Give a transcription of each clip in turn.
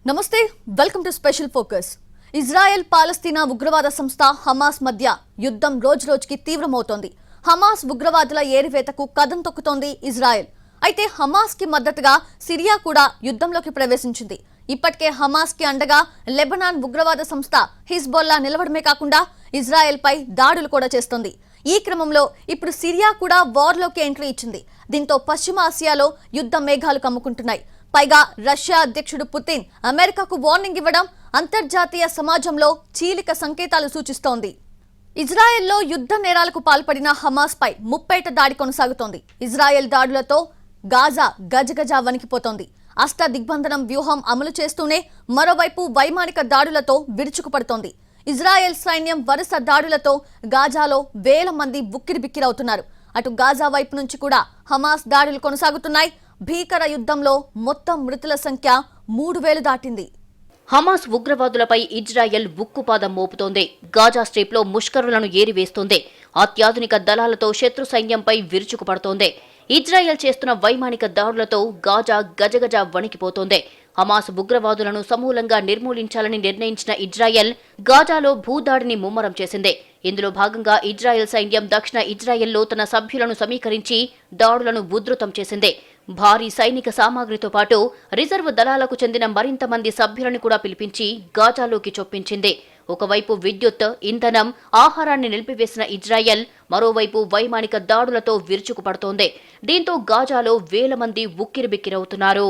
నమస్తే welcome to special focus. Israel పాలస్తీనా ఉగ్రవాద సంస్థ హమాస్ మధ్య యుద్ధం రోజురోజుకి తీవ్రమవుతోంది. హమాస్ ఉగ్రవాదుల ఏరివేతకు కదం తొక్కుతోంది ఇజ్రాయెల్. అయితే హమాస్ కి మద్దతుగా సిరియా కూడా యుద్ధంలోకి ప్రవేశించింది. ఇప్పటికే హమాస్ కి అండగా లెబనాన్ ఉగ్రవాద సంస్థ హిజ్బొల్లా నిలవడమే కాకుండా ఇజ్రాయెల్ పై దాడులు కూడా చేస్తోంది. ఈ క్రమంలో ఇప్పుడు సిరియా కూడా వార్లోకి ఎంట్రీ ఇచ్చింది. దీంతో పశ్చిమ ఆసియాలో యుద్ధ మేఘాలు కమ్ముకుంటున్నాయి. పైగా రష్యా అధ్యక్షుడు పుతిన్ అమెరికాకు వార్నింగ్ ఇవ్వడం అంతర్జాతీయ సమాజంలో చీలిక సంకేతాలు సూచిస్తోంది. ఇజ్రాయెల్లో యుద్ధ నేరాలకు పాల్పడిన హమాస్ పై ముప్పేట దాడి కొనసాగుతోంది. ఇజ్రాయెల్ దాడులతో గాజా గజగజ వణికిపోతోంది. అష్ట దిగ్బంధనం వ్యూహం అమలు చేస్తూనే మరోవైపు వైమానిక దాడులతో విరుచుకుపడుతోంది. ఇజ్రాయెల్ సైన్యం వరుస దాడులతో గాజాలో వేల మంది బుక్కిరిబిక్కిరవుతున్నారు. అటు గాజా వైపు నుంచి కూడా హమాస్ దాడులు కొనసాగుతున్నాయి. భీకర యుద్ధంలో మొత్తం మృతుల సంఖ్య 3000 దాటింది. హమాస్ ఉగ్రవాదులపై ఇజ్రాయెల్ ఉక్కుపాదం మోపుతోంది. గాజా స్ట్రిప్లో ముష్కరులను ఏరివేస్తోంది. అత్యాధునిక దళాలతో శత్రు సైన్యంపై విరుచుకుపడుతోంది. ఇజ్రాయెల్ చేస్తున్న వైమానిక దాడులతో గాజా గజగజ వణికిపోతోంది. హమాస్ ఉగ్రవాదులను సమూలంగా నిర్మూలించాలని నిర్ణయించిన ఇజ్రాయెల్ గాజాలో భూదాడిని ముమ్మరం చేసింది. ఇందులో భాగంగా ఇజ్రాయెల్ సైన్యం దక్షిణ ఇజ్రాయెల్లో తన సభ్యులను సమీకరించి దాడులను ఉధృతం చేసింది. భారీ సైనిక సామాగ్రితో పాటు రిజర్వ్ దళాలకు చెందిన మరింత మంది సభ్యులను కూడా పిలిపించి గాజాలోకి చొప్పించింది. ఒకవైపు విద్యుత్, ఇంధనం, ఆహారాన్ని నిలిపివేసిన ఇజ్రాయెల్ మరోవైపు వైమానిక దాడులతో విరుచుకుపడుతోంది. దీంతో గాజాలో వేల మంది ఉక్కిరిబిక్కిరవుతున్నారు.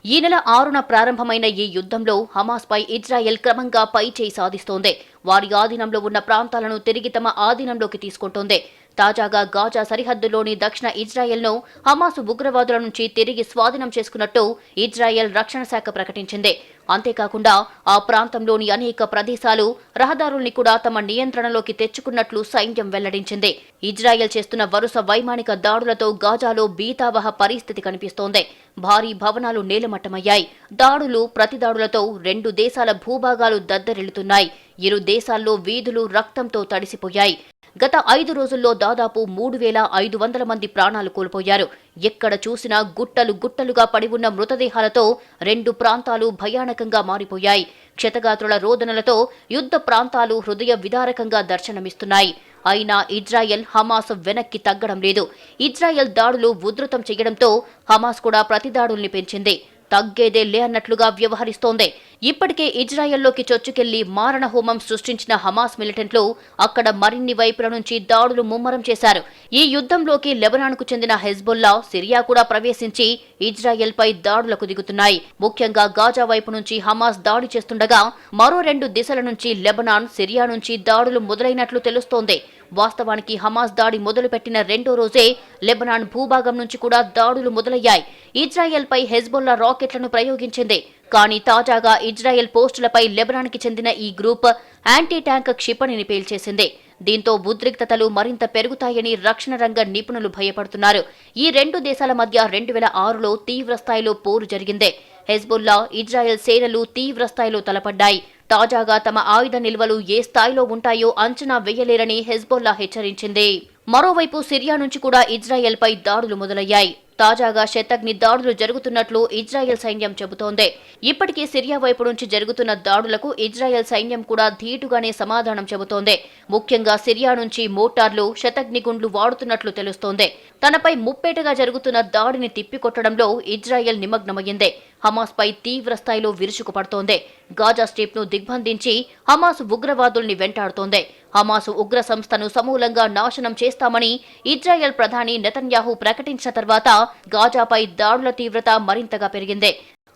ఈ నెల 6న ప్రారంభమైన ఈ యుద్ధంలో హమాస్ పై ఇజ్రాయెల్ క్రమంగా పైచేయి సాధిస్తోంది. వారి ఆధీనంలో ఉన్న ప్రాంతాలను తిరిగి తమ ఆధీనంలోకి తీసుకుంటోంది. తాజాగా గాజా సరిహద్దులోని దక్షిణ ఇజ్రాయెల్ను హమాస్ ఉగ్రవాదుల నుంచి తిరిగి స్వాధీనం చేసుకున్నట్టు ఇజ్రాయెల్ రక్షణ శాఖ ప్రకటించింది. అంతేకాకుండా ఆ ప్రాంతంలోని అనేక ప్రదేశాలు, రహదారుల్ని కూడా తమ నియంత్రణలోకి తెచ్చుకున్నట్లు సైన్యం వెల్లడించింది. ఇజ్రాయెల్ చేస్తున్న వరుస వైమానిక దాడులతో గాజాలో బీతావహ పరిస్థితి కనిపిస్తోంది. భారీ భవనాలు నేలమట్టమయ్యాయి. దాడులు, ప్రతిదాడులతో 2 దేశాల భూభాగాలు దద్దరిల్లుతున్నాయి. ఇరు దేశాల్లో వీధులు రక్తంతో తడిసిపోయాయి. గత 5 రోజుల్లో దాదాపు 3500 మంది ప్రాణాలు కోల్పోయారు. ఎక్కడ చూసినా గుట్టలు గుట్టలుగా పడి ఉన్న మృతదేహాలతో 2 ప్రాంతాలు భయానకంగా మారిపోయాయి. క్షతగాత్రుల రోదనలతో యుద్ధ ప్రాంతాలు హృదయ విదారకంగా దర్శనమిస్తున్నాయి. అయినా ఇజ్రాయెల్, హమాస్ వెనక్కి తగ్గడం లేదు. ఇజ్రాయెల్ దాడులు ఉధృతం చేయడంతో హమాస్ కూడా ప్రతిదాడుల్ని పెంచింది. తగ్గేదే లే అన్నట్లుగా వ్యవహరిస్తోంది. ఇప్పటికే ఇజ్రాయెల్లోకి చొచ్చుకెళ్లి మారణహోమం సృష్టించిన హమాస్ మిలిటెంట్లు అక్కడ మరిన్ని వైపుల నుంచి దాడులు ముమ్మరం చేశారు. ఈ యుద్ధంలోకి లెబనాన్కు చెందిన హెజ్బొల్లా, సిరియా కూడా ప్రవేశించి ఇజ్రాయెల్పై దాడులకు దిగుతున్నాయి. ముఖ్యంగా గాజా వైపు నుంచి హమాస్ దాడి చేస్తుండగా మరో 2 దిశల నుంచి లెబనాన్, సిరియా నుంచి దాడులు మొదలైనట్లు తెలుస్తోంది. వాస్తవానికి హమాస్ దాడి మొదలుపెట్టిన 2వ రోజే లెబనాన్ భూభాగం నుంచి కూడా దాడులు మొదలయ్యాయి. ఇజ్రాయెల్ పై హెజ్బొల్లా రాకెట్లను ప్రయోగించింది. కానీ తాజాగా ఇజ్రాయెల్ పోస్టులపై లెబనాన్కి చెందిన ఈ గ్రూప్ యాంటీ ట్యాంక్ క్షిపణిని పేల్చేసింది. దీంతో ఉద్రిక్తతలు మరింత పెరుగుతాయని రక్షణ రంగ నిపుణులు భయపడుతున్నారు. ఈ 2 దేశాల మధ్య 2006లో తీవ్రస్థాయిలో పోరు జరిగింది. హెజ్బొల్లా, ఇజ్రాయెల్ సేనలు తీవ్రస్థాయిలో తలపడ్డాయి. తాజాగా తమ ఆయుధ నిల్వలు ఏ స్థాయిలో ఉంటాయో అంచనా వేయలేరని హెజ్బొల్లా హెచ్చరించింది. మరోవైపు సిరియా నుంచి కూడా ఇజ్రాయెల్పై దాడులు మొదలయ్యాయి. తాజాగా శతఘ్ని దాడులు జరుగుతున్నట్లు ఇజ్రాయెల్ సైన్యం చెబుతోంది. ఇప్పటికే సిరియా వైపు నుంచి జరుగుతున్న దాడులకు ఇజ్రాయెల్ సైన్యం కూడా ధీటుగానే సమాధానం చెబుతోంది. ముఖ్యంగా సిరియా నుంచి మోటార్లు, శతఘ్ని గుండ్లు వాడుతున్నట్లు తెలుస్తోంది. తనపై ముప్పేటగా జరుగుతున్న దాడిని తిప్పికొట్టడంలో ఇజ్రాయెల్ నిమగ్నమైంది. హమాస్ పై తీవ్ర స్థాయిలో విరుచుకుపడుతోంది. గాజా స్ట్రిప్ను దిగ్బంధించి హమాస్ ఉగ్రవాదుల్ని వెంటాడుతోంది. హమాస్ ఉగ్ర సంస్థను సమూలంగా నాశనం చేస్తామని ఇజ్రాయెల్ ప్రధాని నెతన్యాహు ప్రకటించిన తర్వాత గాజాపై దాడుల తీవ్రత మరింతగా పెరిగింది.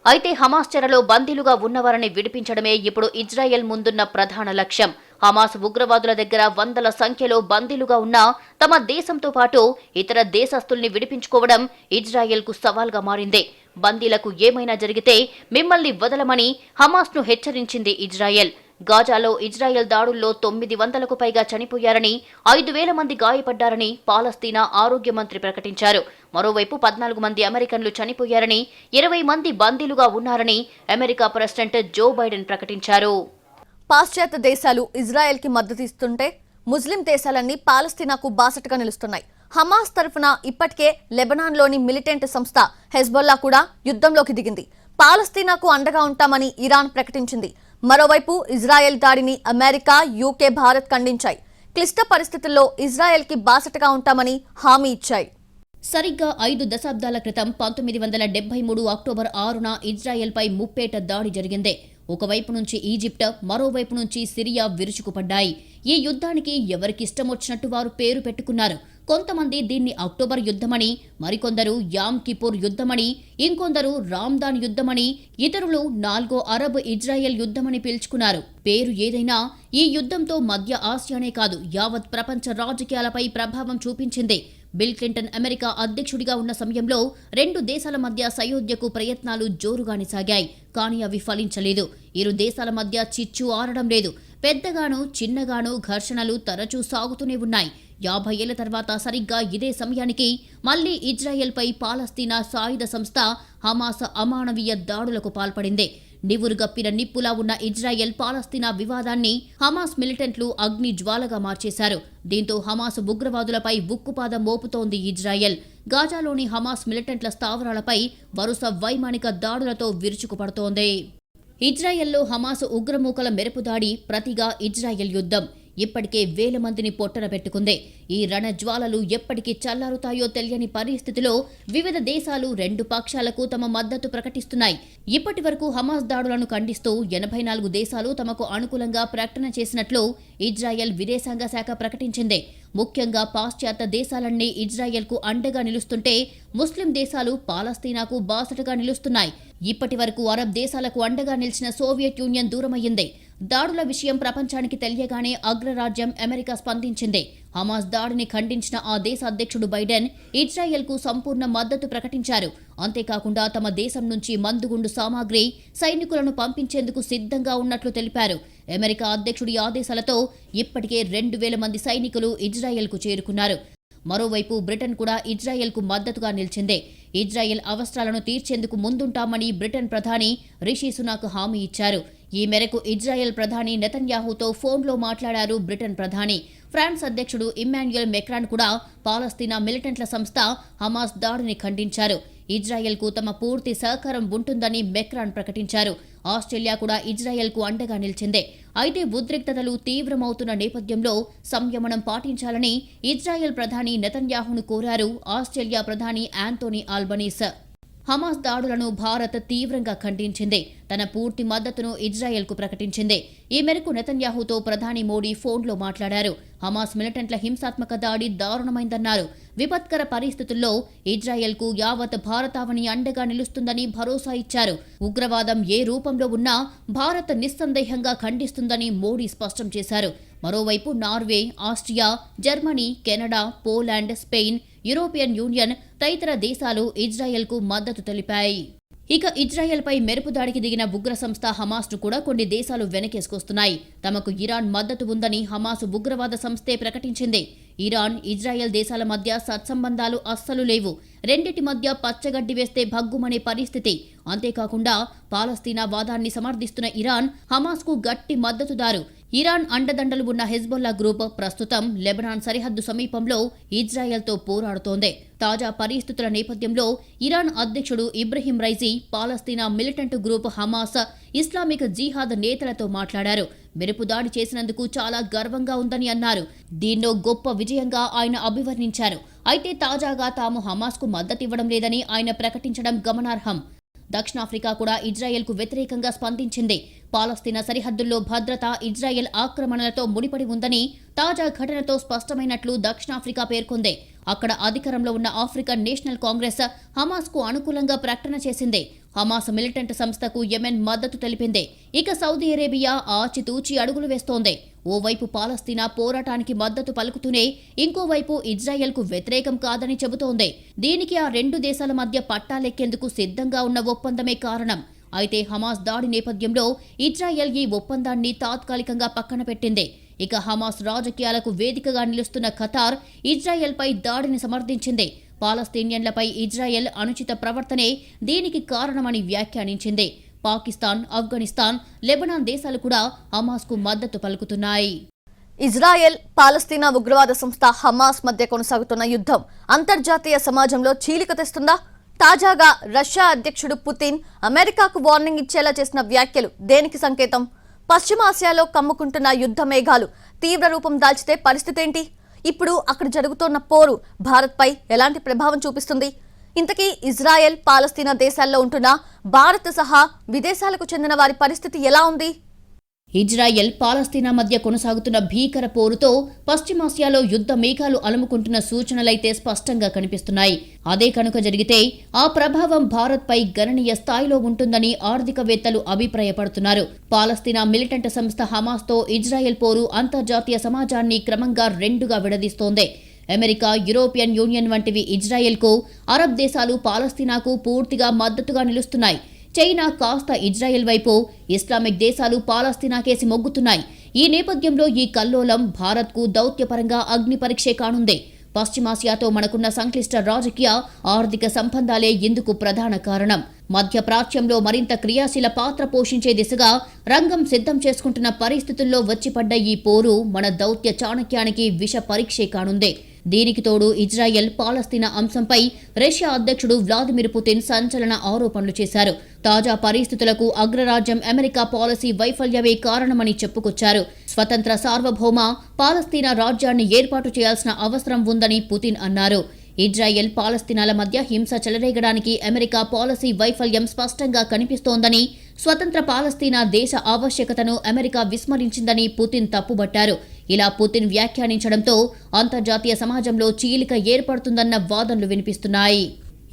అయితే హమాస్ చెరలో బందీలుగా ఉన్నవారిని విడిపించడమే ఇప్పుడు ఇజ్రాయెల్ ముందున్న ప్రధాన లక్ష్యం. హమాస్ ఉగ్రవాదుల దగ్గర వందల సంఖ్యలో బందీలుగా ఉన్నా తమ దేశంతో పాటు ఇతర దేశస్తుల్ని విడిపించుకోవడం ఇజ్రాయెల్కు సవాల్గా మారింది. బందీలకు ఏమైనా జరిగితే మిమ్మల్ని వదలమని హమాస్ను హెచ్చరించింది ఇజ్రాయెల్. గాజాలో ఇజ్రాయెల్ దాడుల్లో 900కు పైగా చనిపోయారని, 5000 మంది గాయపడ్డారని పాలస్తీనా ఆరోగ్య మంత్రి ప్రకటించారు. మరోవైపు 14 మంది అమెరికన్లు చనిపోయారని, 20 మంది బందీలుగా ఉన్నారని అమెరికా ప్రెసిడెంట్ జో బైడెన్ ప్రకటించారు. పాశ్చాత్య దేశాలు ఇజ్రాయెల్కి మద్దతు ఇస్తుంటే ముస్లిం దేశాలన్నీ పాలస్తీనాకు బాసటగా నిలుస్తున్నాయి. హమాస్ తరఫున ఇప్పటికే లెబనాన్లోని మిలిటెంట్ సంస్థ హెజ్బొల్లా కూడా యుద్ధంలోకి దిగింది. పాలస్తీనాకు అండగా ఉంటామని ఇరాన్ ప్రకటించింది. మరోవైపు ఇజ్రాయెల్ దాడిని అమెరికా, యూకే, భారత్ ఖండించాయి. క్లిష్ట పరిస్థితుల్లో ఇజ్రాయెల్కి బాసటగా ఉంటామని హామీ ఇచ్చాయి. సరిగ్గా 5 దశాబ్దాల క్రితం 1973 అక్టోబర్ 6న ఇజ్రాయెల్పై ముప్పేట దాడి జరిగింది. ఒకవైపు నుంచి ఈజిప్ట్, మరోవైపు నుంచి సిరియా విరుచుకుపడ్డాయి. ఈ యుద్ధానికి ఎవరికిష్టమొచ్చినట్టు వారు పేరు పెట్టుకున్నారు. కొంతమంది దీన్ని అక్టోబర్ యుద్ధమని, మరికొందరు యామ్ కిపూర్ యుద్ధమని, ఇంకొందరు రామ్దాన్ యుద్ధమని, ఇతరులు 4వ అరబ్ ఇజ్రాయెల్ యుద్ధమని పిలుచుకున్నారు. పేరు ఏదైనా ఈ యుద్ధంతో మధ్య ఆసియానే కాదు, యావత్ ప్రపంచ రాజకీయాలపై ప్రభావం చూపించింది. బిల్ క్లింటన్ అమెరికా అధ్యక్షుడిగా ఉన్న సమయంలో 2 దేశాల మధ్య సయోధ్యకు ప్రయత్నాలు జోరుగానే సాగాయి. కానీ అవి ఫలించలేదు. ఇరు దేశాల మధ్య చిచ్చు ఆరడం లేదు. పెద్దగాను చిన్నగాను ఘర్షణలు తరచూ సాగుతూనే ఉన్నాయి. 50 ఏళ్ల తర్వాత సరిగ్గా ఇదే సమయానికి మళ్లీ ఇజ్రాయెల్పై పాలస్తీనా సాయుధ సంస్థ హమాస్ అమానవీయ దాడులకు పాల్పడింది. నివురుగప్పిన నిప్పులా ఉన్న ఇజ్రాయెల్ పాలస్తీనా వివాదాన్ని హమాస్ మిలిటెంట్లు అగ్ని జ్వాలగా మార్చేశారు. దీంతో హమాస్ ఉగ్రవాదులపై ఉక్కుపాదం మోపుతోంది ఇజ్రాయెల్. గాజాలోని హమాస్ మిలిటెంట్ల స్థావరాలపై వరుస వైమానిక దాడులతో విరుచుకుపడుతోంది. ఇజ్రాయెల్లో హమాస్ ఉగ్రమూకల మెరుపుదాడి ప్రతిగా ఇజ్రాయెల్ యుద్ధం ఇప్పటికే వేల మందిని పొట్టన పెట్టుకుంది. ఈ రణజ్వాలలు ఎప్పటికీ చల్లారుతాయో తెలియని పరిస్థితిలో వివిధ దేశాలు 2 పక్షాలకు తమ మద్దతు ప్రకటిస్తున్నాయి. ఇప్పటి వరకు హమాస్ దాడులను ఖండిస్తూ 84 దేశాలు తమకు అనుకూలంగా ప్రకటన చేసినట్లు ఇజ్రాయెల్ విదేశాంగ శాఖ ప్రకటించింది. ముఖ్యంగా పాశ్చాత్య దేశాలన్నీ ఇజ్రాయెల్కు అండగా నిలుస్తుంటే ముస్లిం దేశాలు పాలస్తీనాకు బాసటగా నిలుస్తున్నాయి. ఇప్పటి వరకు అరబ్ దేశాలకు అండగా నిలిచిన సోవియట్ యూనియన్ దూరమయ్యింది. దాడుల విషయం ప్రపంచానికి తెలియగానే అగ్రరాజ్యం అమెరికా స్పందించింది. హమాస్ దాడిని ఖండించిన ఆ దేశ అధ్యక్షుడు బైడెన్ ఇజ్రాయెల్కు సంపూర్ణ మద్దతు ప్రకటించారు. అంతేకాకుండా తమ దేశం నుంచి మందుగుండు సామాగ్రి, సైనికులను పంపించేందుకు సిద్ధంగా ఉన్నట్లు తెలిపారు. అమెరికా అధ్యక్షుడి ఆదేశాలతో ఇప్పటికే 2000 మంది సైనికులు ఇజ్రాయెల్కు చేరుకున్నారు. మరోవైపు బ్రిటన్ కూడా ఇజ్రాయెల్కు మద్దతుగా నిలిచింది. ఇజ్రాయెల్ అవసరాలను తీర్చేందుకు ముందుంటామని బ్రిటన్ ప్రధాని రిషి సునాక్ హామీ ఇచ్చారు. ఈ మేరకు ఇజ్రాయెల్ ప్రధాని నెతన్యాహుతో ఫోన్లో మాట్లాడారు బ్రిటన్ ప్రధాని. ఫ్రాన్స్ అధ్యక్షుడు ఇమ్మాన్యుయల్ మెక్రాన్ కూడా పాలస్తీనా మిలిటెంట్ల సంస్థ హమాస్ దాడిని ఖండించారు. ఇజ్రాయెల్కు తమ పూర్తి సహకారం ఉంటుందని మెక్రాన్ ప్రకటించారు. ఆస్ట్రేలియా కూడా ఇజ్రాయెల్కు అండగా నిలిచింది. అయితే ఉద్రిక్తతలు తీవ్రమవుతున్న నేపథ్యంలో సంయమనం పాటించాలని ఇజ్రాయెల్ ప్రధాని నెతన్యాహును కోరారు ఆస్ట్రేలియా ప్రధాని యాంటోనీ ఆల్బనీస్. హమాస్ దాడులను భారత్ తీవ్రంగా ఖండించింది. తన పూర్తి మద్దతును ఇజ్రాయెల్కు ప్రకటించింది. ఈ మేరకు నెతన్యాహుతో ప్రధాని మోడీ ఫోన్లో మాట్లాడారు. హమాస్ మిలిటెంట్ల హింసాత్మక దాడి దారుణమైందన్నారు. విపత్కర పరిస్థితుల్లో ఇజ్రాయెల్కు యావత్ భారతావని అండగా నిలుస్తుందని భరోసా ఇచ్చారు. ఉగ్రవాదం ఏ రూపంలో ఉన్నా భారత్ నిస్సందేహంగా ఖండిస్తుందని మోడీ స్పష్టం చేశారు. మరోవైపు Norway, Austria, Germany, Canada, Poland, Spain, European union తదితర దేశాలు ఇజ్రాయెల్కు మద్దతు తెలిపాయి. ఇక ఇజ్రాయెల్పై మెరుపు దాడికి దిగిన ఉగ్ర సంస్థ హమాస్ను కూడా కొన్ని దేశాలు వెనకేసుకొస్తున్నాయి. తమకు ఇరాన్ మద్దతు ఉందని హమాస్ ఉగ్రవాద సంస్థే ప్రకటించింది. ఇరాన్, ఇజ్రాయెల్ దేశాల మధ్య సత్సంబంధాలు అస్సలు లేవు. రెండిటి మధ్య పచ్చగడ్డి వేస్తే భగ్గుమనే పరిస్థితి. అంతేకాకుండా పాలస్తీనా వాదాన్ని సమర్థిస్తున్న ఇరాన్ హమాస్కు గట్టి మద్దతుదారు. ఇరాన్ అండదండలు ఉన్న హెజ్బొల్లా గ్రూప్ ప్రస్తుతం లెబనాన్ సరిహద్దు సమీపంలో ఇజ్రాయెల్తో పోరాడుతోంది. తాజా పరిస్థితుల నేపథ్యంలో ఇరాన్ అధ్యక్షుడు ఇబ్రహీం రైజీ పాలస్తీనా మిలిటెంట్ గ్రూప్ హమాస్, ఇస్లామిక్ జిహాద్ నేతలతో మాట్లాడారు. మెరుపు దాడి చేసినందుకు చాలా గర్వంగా ఉందని అన్నారు. దీన్నో గొప్ప విజయంగా ఆయన అభివర్ణించారు. అయితే తాజాగా తాము హమాస్కు మద్దతివ్వడం లేదని ఆయన ప్రకటించడం గమనార్హం. దక్షిణాఫ్రికా కూడా ఇజ్రాయెల్కు వ్యతిరేకంగా స్పందించింది. పాలస్తీనా సరిహద్దుల్లో భద్రత ఇజ్రాయెల్ ఆక్రమణలతో ముడిపడి ఉందని తాజా ఘటనతో స్పష్టమైనట్లు దక్షిణాఫ్రికా పేర్కొంది. అక్కడ అధికారంలో ఉన్న ఆఫ్రికన్ నేషనల్ కాంగ్రెస్ హమాస్కు అనుకూలంగా ప్రకటన చేసింది. హమాస్ మిలిటెంట్ సంస్థకు యెమెన్ మద్దతు తెలిపింది. ఇక సౌదీ అరేబియా ఆచితూచి అడుగులు వేస్తోంది. ఓవైపు పాలస్తీనా పోరాటానికి మద్దతు పలుకుతూనే ఇంకోవైపు ఇజ్రాయెల్కు వ్యతిరేకం కాదని చెబుతోంది. దీనికి ఆ 2 దేశాల మధ్య పట్టాలెక్కేందుకు సిద్ధంగా ఉన్న ఒప్పందమే కారణం. అయితే హమాస్ దాడి నేపథ్యంలో ఇజ్రాయెల్ ఈ ఒప్పందాన్ని తాత్కాలికంగా పక్కన పెట్టింది. ఇక హమాస్ రాజకీయాలకు వేదికగా నిలుస్తున్న ఖతార్ ఇజ్రాయెల్పై దాడిని సమర్థించింది. పాలస్తీనియన్లపై ఇజ్రాయెల్ అనుచిత ప్రవర్తనే దీనికి కారణమని వ్యాఖ్యానించింది. పాకిస్తాన్, ఆఫ్ఘనిస్తాన్, లెబనాన్ దేశాలు కూడా హమాస్కు మద్దతు పలుకుతున్నాయి. ఇజ్రాయెల్, పాలస్తీనా ఉగ్రవాద సంస్థ హమాస్ మధ్య కొనసాగుతున్న యుద్ధం అంతర్జాతీయ సమాజంలో చీలిక తెస్తుందా? తాజాగా రష్యా అధ్యక్షుడు పుతిన్ అమెరికాకు వార్నింగ్ ఇచ్చేలా చేసిన వ్యాఖ్యలు దేనికి సంకేతం? పశ్చిమాసియాలో కమ్ముకుంటున్న యుద్ధ మేఘాలు తీవ్ర రూపం దాల్చితే పరిస్థితి ఏంటి? ఇప్పుడు అక్కడ జరుగుతున్న పోరు భారత్పై ఎలాంటి ప్రభావం చూపిస్తుంది? ఇంతకీ ఇజ్రాయెల్, పాలస్తీనా దేశాల్లో ఉంటున్న భారత్ సహా విదేశాలకు చెందిన వారి పరిస్థితి ఎలా ఉంది? ఇజ్రాయెల్, పాలస్తీనా మధ్య కొనసాగుతున్న భీకర పోరుతో పశ్చిమాసియాలో యుద్ధ మేఘాలు అలుముకుంటున్న సూచనలైతే స్పష్టంగా కనిపిస్తున్నాయి. అదే కనుక జరిగితే ఆ ప్రభావం భారత్పై గణనీయ స్థాయిలో ఉంటుందని ఆర్థికవేత్తలు అభిప్రాయపడుతున్నారు. పాలస్తీనా మిలిటెంట్ సంస్థ హమాస్తో ఇజ్రాయెల్ పోరు అంతర్జాతీయ సమాజాన్ని క్రమంగా రెండుగా విడదీస్తోంది. అమెరికా, యూరోపియన్ యూనియన్ వంటివి ఇజ్రాయెల్కు, అరబ్ దేశాలు పాలస్తీనాకు పూర్తిగా మద్దతుగా నిలుస్తున్నాయి. చైనా కాస్త ఇజ్రాయెల్ వైపు, ఇస్లామిక్ దేశాలు పాలస్తీనాకేసి మొగ్గుతున్నాయి. ఈ నేపథ్యంలో ఈ కల్లోలం భారత్కు దౌత్యపరంగా అగ్ని పరీక్షే కానుంది. పశ్చిమాసియాతో మనకున్న సంక్లిష్ట రాజకీయ, ఆర్థిక సంబంధాలే ఇందుకు ప్రధాన కారణం. మధ్యప్రాచ్యంలో మరింత క్రియాశీల పాత్ర పోషించే దిశగా రంగం సిద్ధం చేసుకుంటున్న పరిస్థితుల్లో వచ్చిపడ్డ ఈ పోరు మన దౌత్య చాణక్యానికి విష పరీక్షే కానుంది. దీనికి తోడు ఇజ్రాయెల్, పాలస్తీనా అంశంపై రష్యా అధ్యక్షుడు వ్లాదిమిర్ పుతిన్ సంచలన ఆరోపణలు చేశారు. తాజా పరిస్థితులకు అగ్రరాజ్యం అమెరికా పాలసీ వైఫల్యమే కారణమని చెప్పుకొచ్చారు. స్వతంత్ర, సార్వభౌమ పాలస్తీనా రాజ్యాన్ని ఏర్పాటు చేయాల్సిన అవసరం ఉందని పుతిన్ అన్నారు. ఇజ్రాయెల్, పాలస్తీనాల మధ్య హింస చెలరేగడానికి అమెరికా పాలసీ వైఫల్యం స్పష్టంగా కనిపిస్తోందని, స్వతంత్ర పాలస్తీనా దేశ ఆవశ్యకతను అమెరికా విస్మరించిందని పుతిన్ తప్పుబట్టారు. ఇలా పుతిన్ వ్యాఖ్యానించడంతో అంతర్జాతీయ సమాజంలో చీలిక ఏర్పడుతుందన్న వాదనలు వినిపిస్తున్నాయి.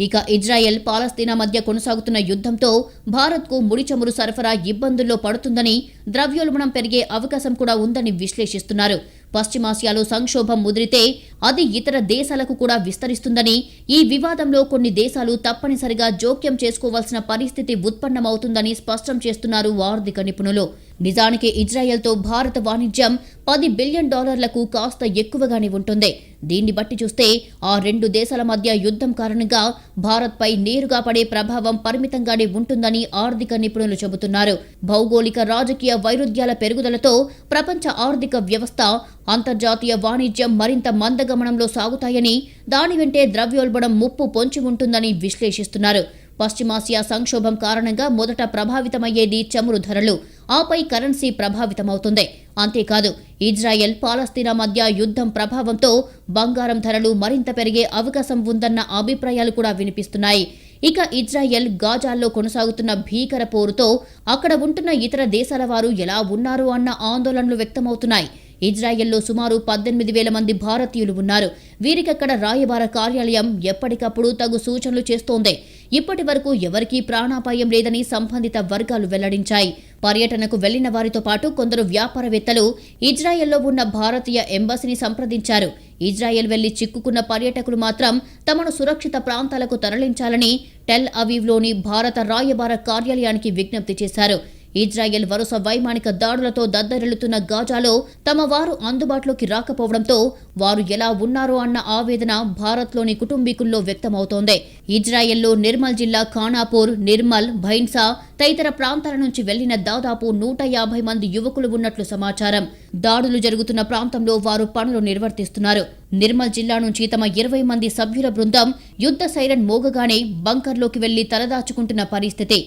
ఇక ఇజ్రాయెల్, పాలస్తీనా మధ్య కొనసాగుతున్న యుద్ధంతో భారత్కు ముడి చమురు సరఫరా ఇబ్బందుల్లో పడుతుందని, ద్రవ్యోల్బణం పెరిగే అవకాశం కూడా ఉందని విశ్లేషిస్తున్నారు. పశ్చిమాసియాలో సంక్షోభం ముదిరితే అది ఇతర దేశాలకు కూడా విస్తరిస్తుందని, ఈ వివాదంలో కొన్ని దేశాలు తప్పనిసరిగా జోక్యం చేసుకోవాల్సిన పరిస్థితి ఉత్పన్నమవుతుందని స్పష్టం చేస్తున్నారు ఆర్థిక నిపుణులు. నిజానికి ఇజ్రాయెల్తో భారత వాణిజ్యం $10 బిలియన్ కాస్త ఎక్కువగానే ఉంటుంది. దీన్ని బట్టి చూస్తే ఆ రెండు దేశాల మధ్య యుద్ధం కారణంగా భారత్పై నేరుగా పడే ప్రభావం పరిమితంగానే ఉంటుందని ఆర్థిక నిపుణులు చెబుతున్నారు. భౌగోళిక, రాజకీయ వైరుధ్యాల పెరుగుదలతో ప్రపంచ ఆర్థిక వ్యవస్థ, అంతర్జాతీయ వాణిజ్యం మరింత మందగమనంలో సాగుతాయని, దాని వెంటే ద్రవ్యోల్బణం ముప్పు పొంచి ఉంటుందని విశ్లేషిస్తున్నారు. పశ్చిమాసియా సంక్షోభం కారణంగా మొదట ప్రభావితమయ్యేది చమురు ధరలు, ఆపై కరెన్సీ ప్రభావితమవుతుంది. అంతేకాదు, ఇజ్రాయెల్, పాలస్తీనా మధ్య యుద్ధం ప్రభావంతో బంగారం ధరలు మరింత పెరిగే అవకాశం ఉందన్న అభిప్రాయాలు కూడా వినిపిస్తున్నాయి. ఇక ఇజ్రాయెల్, గాజాల్లో కొనసాగుతున్న భీకర పోరుతో అక్కడ ఉంటున్న ఇతర దేశాల వారు ఎలా ఉన్నారు అన్న ఆందోళనలు వ్యక్తమవుతున్నాయి. ఇజ్రాయెల్లో సుమారు 18,000 మంది భారతీయులు ఉన్నారు. వీరికక్కడ రాయబార కార్యాలయం ఎప్పటికప్పుడు తగు సూచనలు చేస్తోంది. ఇప్పటి వరకు ఎవరికీ ప్రాణాపాయం లేదని సంబంధిత వర్గాలు వెల్లడించాయి. పర్యటనకు వెళ్లిన వారితో పాటు కొందరు వ్యాపారవేత్తలు ఇజ్రాయెల్లో ఉన్న భారతీయ ఎంబసీని సంప్రదించారు. ఇజ్రాయెల్ వెళ్లి చిక్కుకున్న పర్యాటకులు మాత్రం తమను సురక్షిత ప్రాంతాలకు తరలించాలని టెల్ అవీవ్లోని భారత రాయబార కార్యాలయానికి విజ్ఞప్తి చేశారు. ఇజ్రాయెల్ వరుస వైమానిక దాడులతో దద్దరిల్లుతున్న గాజాలో తమ వారు అందుబాటులోకి రాకపోవడంతో వారు ఎలా ఉన్నారో అన్న ఆవేదన భారత్లోని కుటుంబీకుల్లో వ్యక్తమవుతోంది. ఇజ్రాయెల్లో నిర్మల్ జిల్లా ఖానాపూర్, నిర్మల్, భైన్సా తదితర ప్రాంతాల నుంచి వెళ్లిన దాదాపు 150 మంది యువకులు ఉన్నట్లు సమాచారం. దాడులు జరుగుతున్న ప్రాంతంలో వారు పనులు నిర్వర్తిస్తున్నారు. నిర్మల్ జిల్లా నుంచి తమ 20 మంది సభ్యుల బృందం యుద్ధ సైరన్ మోగగానే బంకర్లోకి వెళ్లి తలదాచుకుంటున్న పరిస్థితి.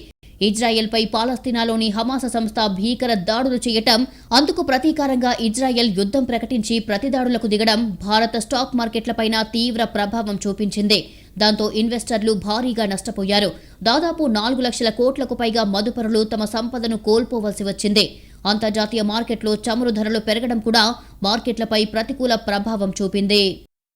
ఇజ్రాయెల్పై పాలస్తీనాలోని హమాస్ సంస్థ భీకర దాడులు చేయటం, అందుకు ప్రతీకారంగా ఇజ్రాయెల్ యుద్ధం ప్రకటించి ప్రతిదాడులకు దిగడం భారత స్టాక్ మార్కెట్లపైన తీవ్ర ప్రభావం చూపించింది. దాంతో ఇన్వెస్టర్లు భారీగా నష్టపోయారు. దాదాపు 4 లక్షల కోట్లకు పైగా మదుపరులు తమ సంపదను కోల్పోవలసి వచ్చింది. అంతర్జాతీయ మార్కెట్లో చమురు ధరలు పెరగడం కూడా మార్కెట్లపై ప్రతికూల ప్రభావం చూపింది.